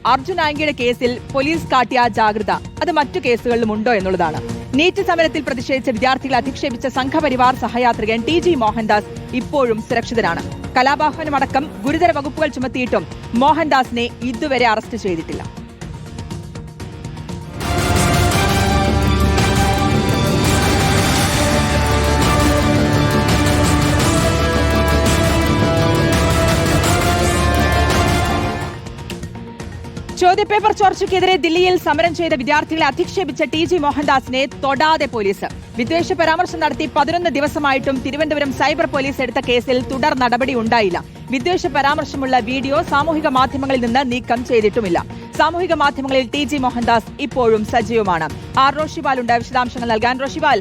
അർജുൻ ആംഗിയുടെ കേസിൽ പോലീസ് കാട്ടിയ ജാഗ്രത അത് മറ്റു കേസുകളിലും ഉണ്ടോ എന്നുള്ളതാണ്. നീറ്റ് സമരത്തിൽ പ്രതിഷേധിച്ച വിദ്യാർത്ഥികളെ അധിക്ഷേപിച്ച സംഘപരിവാർ സഹയാത്രികൻ ടി.ജി. മോഹൻദാസ് ഇപ്പോഴും സുരക്ഷിതനാണ്. കലാപാഹ്വാനമടക്കം ഗുരുതര വകുപ്പുകൾ ചുമത്തിയിട്ടും മോഹൻദാസിനെ ഇതുവരെ അറസ്റ്റ് ചെയ്തിട്ടില്ല. ചോദ്യപേപ്പർ ചോർച്ചയ്ക്കെതിരെ ദില്ലിയിൽ സമരം ചെയ്ത വിദ്യാർത്ഥികളെ അധിക്ഷേപിച്ച ടി.ജി. മോഹൻദാസിനെ തൊടാതെ പോലീസ്. വിദ്വേഷ പരാമർശം നടത്തി 11 ദിവസമായിട്ടും തിരുവനന്തപുരം സൈബർ പോലീസ് എടുത്ത കേസിൽ തുടർ നടപടി ഉണ്ടായില്ല. വിദ്വേഷ പരാമർശമുള്ള വീഡിയോ സാമൂഹിക മാധ്യമങ്ങളിൽ നിന്ന് നീക്കം ചെയ്തിട്ടുമില്ല. സാമൂഹിക മാധ്യമങ്ങളിൽ ടി.ജി. മോഹൻദാസ് ഇപ്പോഴും സജീവമാണ്. ആർ റോഷിപാലുണ്ട് വിശദാംശങ്ങൾ നൽകാൻ. റോഷിപാൽ,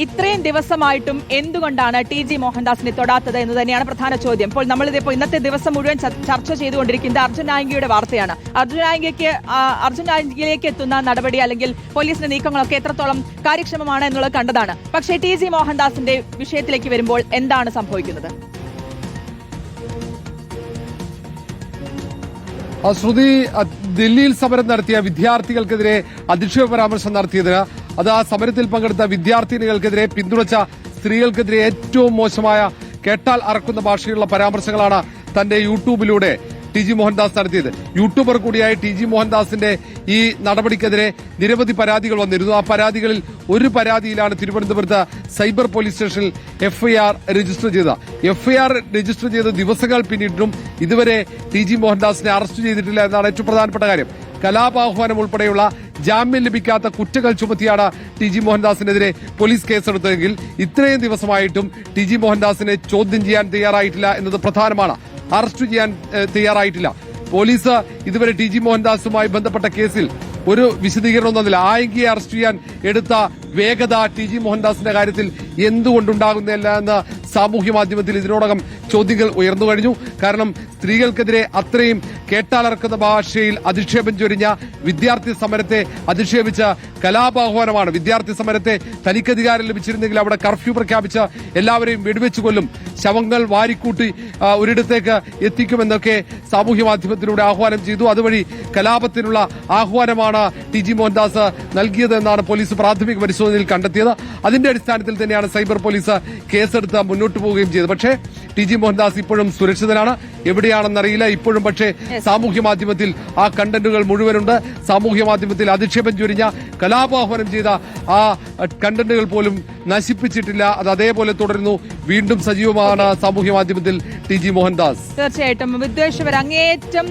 ഇത്രയും ദിവസമായിട്ടും എന്തുകൊണ്ടാണ് ടി.ജി. മോഹൻദാസിനെ തൊടാത്തത് എന്ന് തന്നെയാണ് പ്രധാന ചോദ്യം. ഇപ്പോൾ നമ്മളിതിപ്പോൾ ഇന്നത്തെ ദിവസം മുഴുവൻ ചർച്ച ചെയ്തുകൊണ്ടിരിക്കുന്നത് അർജുൻ ആംഗിയുടെ വാർത്തയാണ്. അർജുൻ ആംഗിയിലേക്ക് എത്തുന്ന നടപടി അല്ലെങ്കിൽ പോലീസിന്റെ നീക്കങ്ങളൊക്കെ എത്രത്തോളം കാര്യക്ഷമമാണ് എന്നുള്ളത് കണ്ടതാണ്. പക്ഷേ ടി.ജി. മോഹൻദാസിന്റെ വിഷയത്തിലേക്ക് വരുമ്പോൾ എന്താണ് സംഭവിക്കുന്നത്? ശ്രുതി, ദില്ലിയിൽ സമരം നടത്തിയ വിദ്യാർത്ഥികൾക്കെതിരെ അധിക്ഷേപ പരാമർശം നടത്തിയതിന് അത് ആ സമരത്തിൽ പങ്കെടുത്ത വിദ്യാർത്ഥിനികൾക്കെതിരെ പിന്തുണച്ച സ്ത്രീകൾക്കെതിരെ ഏറ്റവും മോശമായ കേട്ടാൽ അറക്കുന്ന ഭാഷയുള്ള പരാമർശങ്ങളാണ് തന്റെ യൂട്യൂബിലൂടെ ടി.ജി. മോഹൻദാസ് നടത്തിയത്. യൂട്യൂബർ കൂടിയായ ടി.ജി. മോഹൻദാസിന്റെ ഈ നടപടിക്കെതിരെ നിരവധി പരാതികൾ വന്നിരുന്നു. ആ പരാതികളിൽ ഒരു പരാതിയിലാണ് തിരുവനന്തപുരത്ത് സൈബർ പോലീസ് സ്റ്റേഷനിൽ എഫ്ഐആർ രജിസ്റ്റർ ചെയ്തത്. എഫ്ഐആർ രജിസ്റ്റർ ചെയ്ത ദിവസങ്ങൾ പിന്നിട്ടും ഇതുവരെ ടി.ജി. മോഹൻദാസിനെ അറസ്റ്റ് ചെയ്തിട്ടില്ല എന്നാണ് ഏറ്റവും പ്രധാനപ്പെട്ട കാര്യം. കലാപാഹ്വാനം ഉൾപ്പെടെയുള്ള ജാമ്യം ലഭിക്കാത്ത കുറ്റങ്ങൾ ചുമത്തിയാണ് ടി.ജി. മോഹൻദാസിനെതിരെ പോലീസ് കേസെടുത്തതെങ്കിൽ ഇത്രയും ദിവസമായിട്ടും ടി.ജി. മോഹൻദാസിനെ ചോദ്യം ചെയ്യാൻ തയ്യാറായിട്ടില്ല എന്നത് പ്രധാനമാണ്. അറസ്റ്റ് ചെയ്യാൻ തയ്യാറായിട്ടില്ല. പോലീസ് ഇതുവരെ ടി.ജി. മോഹൻദാസുമായി ബന്ധപ്പെട്ട കേസിൽ ഒരു വിശദീകരണം തന്നില്ല. ആംഗിയെ അറസ്റ്റ് ചെയ്യാൻ എടുത്ത വേഗത ടി.ജി. മോഹൻദാസിന്റെ കാര്യത്തിൽ എന്തുകൊണ്ടുണ്ടാകുന്നില്ല എന്ന് സാമൂഹ്യ മാധ്യമത്തിൽ ഇതിനോടകം ചോദ്യങ്ങൾ ഉയർന്നു കഴിഞ്ഞു. കാരണം സ്ത്രീകൾക്കെതിരെ അത്രയും കേട്ടാലറക്കുന്ന ഭാഷയിൽ അധിക്ഷേപം ചൊരിഞ്ഞ വിദ്യാർത്ഥി സമരത്തെ അധിക്ഷേപിച്ച കലാപാഹ്വാനമാണ്. വിദ്യാർത്ഥി സമരത്തെ തനിക്കധികാരം ലഭിച്ചിരുന്നെങ്കിൽ അവിടെ കർഫ്യൂ പ്രഖ്യാപിച്ച് എല്ലാവരെയും വെടിവെച്ചു കൊല്ലും, ശവങ്ങൾ വാരിക്കൂട്ടി ഒരിടത്തേക്ക് എത്തിക്കുമെന്നൊക്കെ സാമൂഹ്യ മാധ്യമത്തിലൂടെ ആഹ്വാനം ചെയ്തു. അതുവഴി കലാപത്തിനുള്ള ആഹ്വാനമാണ് ടി.ജി. മോഹൻദാസ് നൽകിയതെന്നാണ് പോലീസ് പ്രാഥമിക പരിശോധനയിൽ കണ്ടെത്തിയത്. അതിന്റെ അടിസ്ഥാനത്തിൽ തന്നെയാണ് സൈബർ പോലീസ് കേസെടുത്ത് മുന്നോട്ട് പോവുകയും ചെയ്തത്. പക്ഷേ ടി.ജി. മോഹൻദാസ് ഇപ്പോഴും സുരക്ഷിതനാണ്. എവിടെയാണെന്നറിയില്ല. ഇപ്പോഴും പക്ഷേ സാമൂഹ്യ മാധ്യമത്തിൽ ആ കണ്ടന്റുകൾ മുഴുവനുണ്ട്. സാമൂഹ്യ മാധ്യമത്തിൽ അധിക്ഷേപം ചൊരിഞ്ഞ കലാപാഹ്വാനം ചെയ്ത ആ കണ്ടന്റുകൾ പോലും നശിപ്പിച്ചിട്ടില്ല. അത് അതേപോലെ തുടരുന്നു. വീണ്ടും സജീവമാണ് സാമൂഹ്യ മാധ്യമത്തിൽ ടി.ജി. മോഹൻദാസ്. തീർച്ചയായിട്ടും അങ്ങേയറ്റം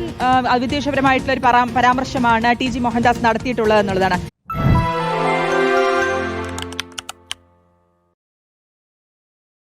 വിദ്വേഷപരമായിട്ടുള്ള ഒരു പരാമർശമാണ് ടി.ജി. മോഹൻദാസ് നടത്തിയിട്ടുള്ളത് എന്നുള്ളതാണ്.